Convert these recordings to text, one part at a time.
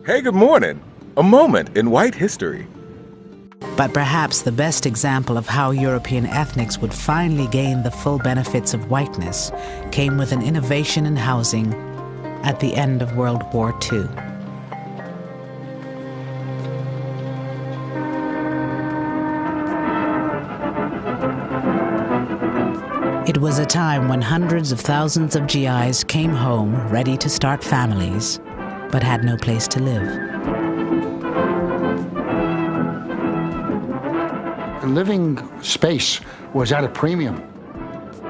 Hey, good morning. A moment in white history. But perhaps the best example of how European ethnics would finally gain the full benefits of whiteness came with an innovation in housing at the end of World War II. It was a time when hundreds of thousands of GIs came home ready to start families, but had no place to live. Living space was at a premium.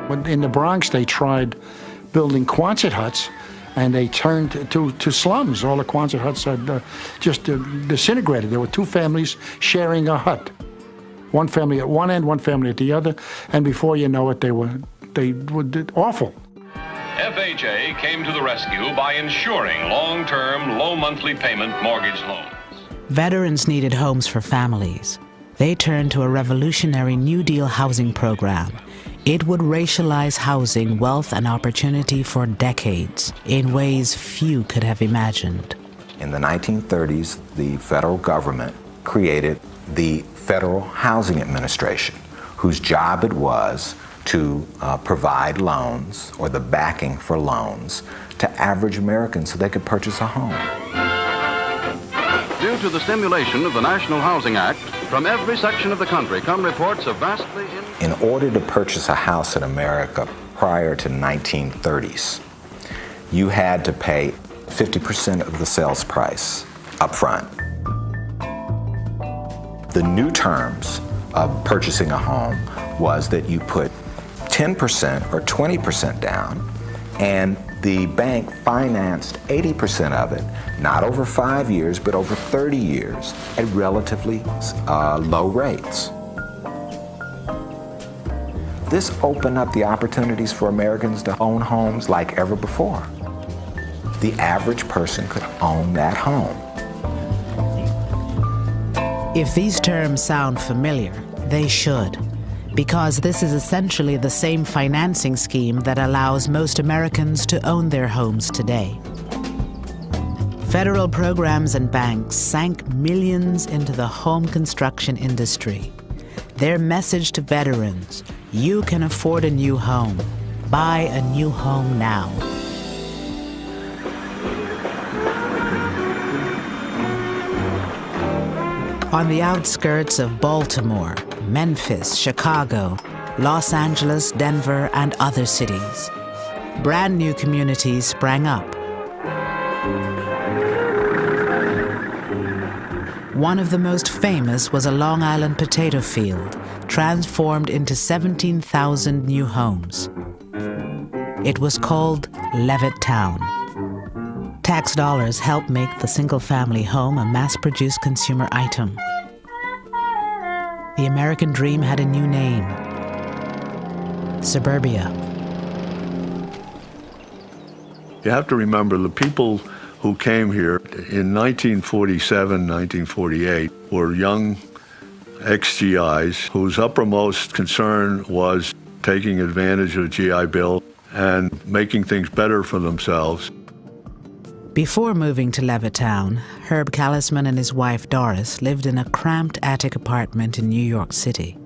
When in the Bronx, they tried building Quonset huts, and they turned to slums. All the Quonset huts had just disintegrated. There were two families sharing a hut. One family at one end, one family at the other, and before you know it, they were awful. FHA came to the rescue by insuring long-term, low monthly payment mortgage loans. Veterans needed homes for families. They turned to a revolutionary New Deal housing program. It would racialize housing, wealth, and opportunity for decades in ways few could have imagined. In the 1930s, the federal government created the Federal Housing Administration, whose job it was to provide loans or the backing for loans to average Americans so they could purchase a home. Due to the stimulation of the National Housing Act, from every section of the country come reports of vastly... In order to purchase a house in America prior to 1930s, you had to pay 50% of the sales price up front. The new terms of purchasing a home was that you put 10% or 20% down, and the bank financed 80% of it, not over 5 years, but over 30 years at relatively low rates. This opened up the opportunities for Americans to own homes like ever before. The average person could own that home. If these terms sound familiar, they should, because this is essentially the same financing scheme that allows most Americans to own their homes today. Federal programs and banks sank millions into the home construction industry. Their message to veterans: you can afford a new home. Buy a new home now. On the outskirts of Baltimore, Memphis, Chicago, Los Angeles, Denver, and other cities, brand new communities sprang up. One of the most famous was a Long Island potato field, transformed into 17,000 new homes. It was called Levittown. Tax dollars helped make the single-family home a mass-produced consumer item. The American dream had a new name: suburbia. You have to remember the people who came here in 1947, 1948 were young ex-GIs whose uppermost concern was taking advantage of the GI Bill and making things better for themselves. Before moving to Levittown, Herb Callisman and his wife Doris lived in a cramped attic apartment in New York City.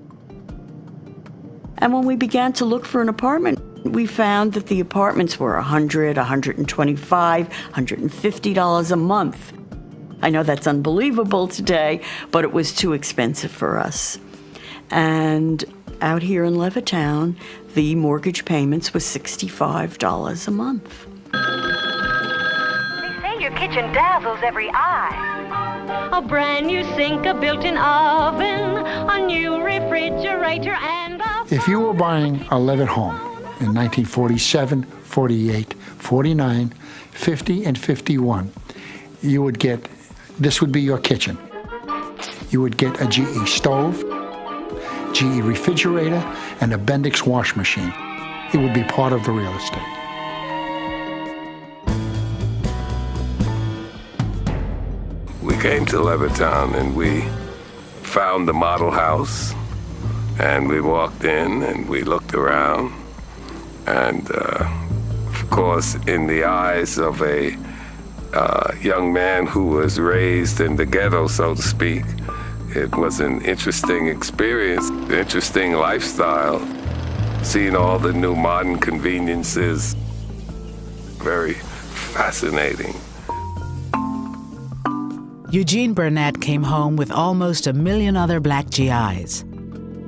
And when we began to look for an apartment, we found that the apartments were $100, $125, $150 a month. I know that's unbelievable today, but it was too expensive for us. And out here in Levittown, the mortgage payments was $65 a month. Your kitchen dazzles every eye. A brand new sink, a built-in oven, a new refrigerator, and a... If you were buying a Levitt home in 1947, 48, 49, 50, and 51, you would get, this would be your kitchen. You would get a GE stove, GE refrigerator, and a Bendix wash machine. It would be part of the real estate. We came to Levittown and we found the model house, and we walked in and we looked around, and of course in the eyes of a young man who was raised in the ghetto, so to speak, it was an interesting experience, interesting lifestyle, seeing all the new modern conveniences. Very fascinating. Eugene Burnett came home with almost 1 million other black GIs.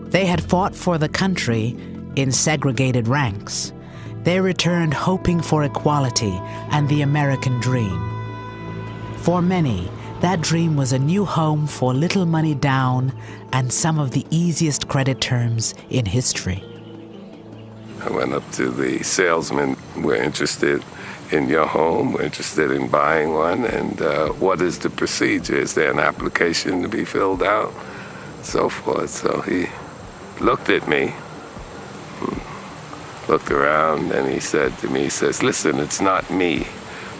They had fought for the country in segregated ranks. They returned hoping for equality and the American dream. For many, that dream was a new home for little money down and some of the easiest credit terms in history. I went up to the salesman. We're interested in your home. We're interested in buying one. And what is the procedure? Is there an application to be filled out? So forth. So he looked at me, looked around, and he said to me, he says, listen, it's not me,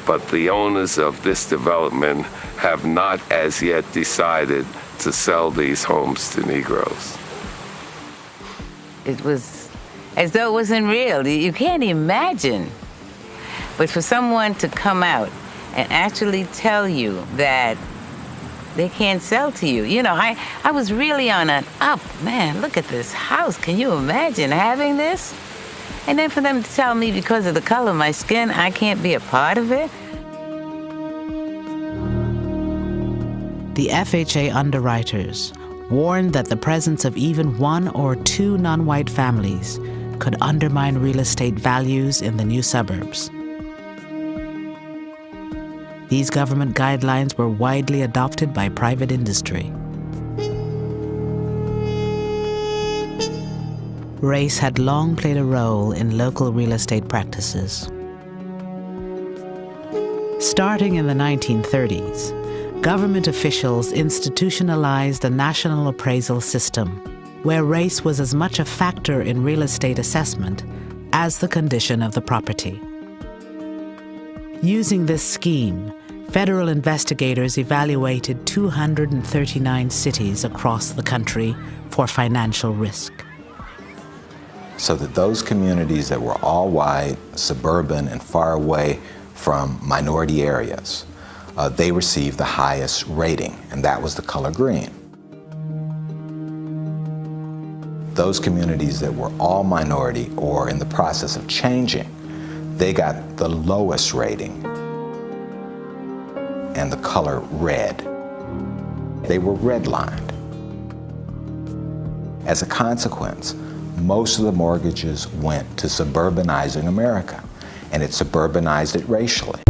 but the owners of this development have not as yet decided to sell these homes to Negroes. It was as though it wasn't real. You can't imagine. But for someone to come out and actually tell you that they can't sell to you, you know, I was really on an up. Man, look at this house. Can you imagine having this? And then for them to tell me because of the color of my skin, I can't be a part of it. The FHA underwriters warned that the presence of even 1 or 2 non-white families could undermine real estate values in the new suburbs. These government guidelines were widely adopted by private industry. Race had long played a role in local real estate practices. Starting in the 1930s, government officials institutionalized a national appraisal system where race was as much a factor in real estate assessment as the condition of the property. Using this scheme, federal investigators evaluated 239 cities across the country for financial risk. So that those communities that were all white, suburban, and far away from minority areas, they received the highest rating, and that was the color green. Those communities that were all minority or in the process of changing, they got the lowest rating and the color red. They were redlined. As a consequence, most of the mortgages went to suburbanizing America, and it suburbanized it racially.